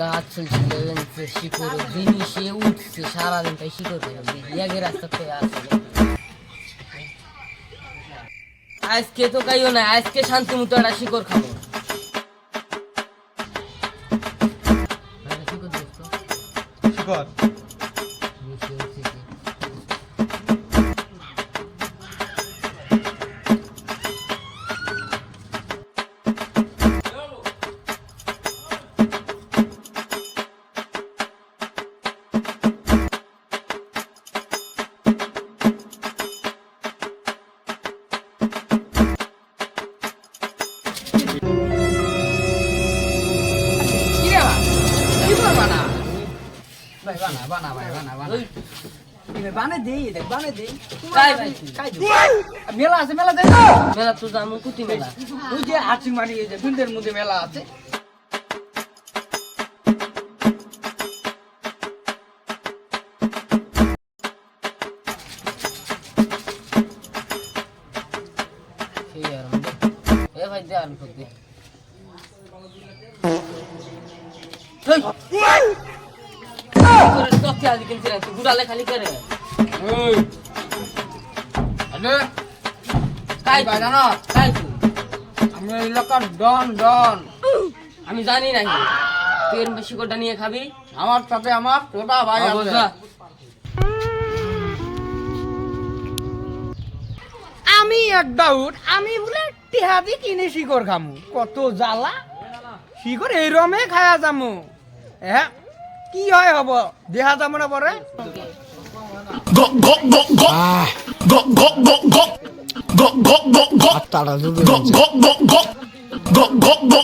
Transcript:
গাছ চলছিল শিকড় দিনই সে উঠছে সারাদিন তাই শিকড় ইয়াগে রাস্তাতে আসে আজকে তো কাইও না আজকে শান্তি মতো একটা শিকড় খাবো শিকড় মেলা আছে মেলা দেখ মেলা তো জামু কুতি মেলা ওই যে আর্চিং মারি এই যে ফিল্ডের মধ্যে মেলা আছে এ ভাই দে আলু দে তোকে আজ কিনতে রাখছি গুড়ালে খালি করে ওই আরে কাই ভাই জানো কাই তুই আমি এলাকার ডন ডন আমি জানি নাই তুই এর বেশি কোটা নিয়ে খাবি আমার সাথে আমার ছোটা ভাই আছে বুঝা আমি এক ডাউট আমি বলে টিহাদি কিনে শিকড় খামু কত জ্বালা শিকড় এই রমে খায়া যামু হ্যাঁ কি হয় হব দেখা যাবো না পরে go go go go go go go go go go go go go go go go go go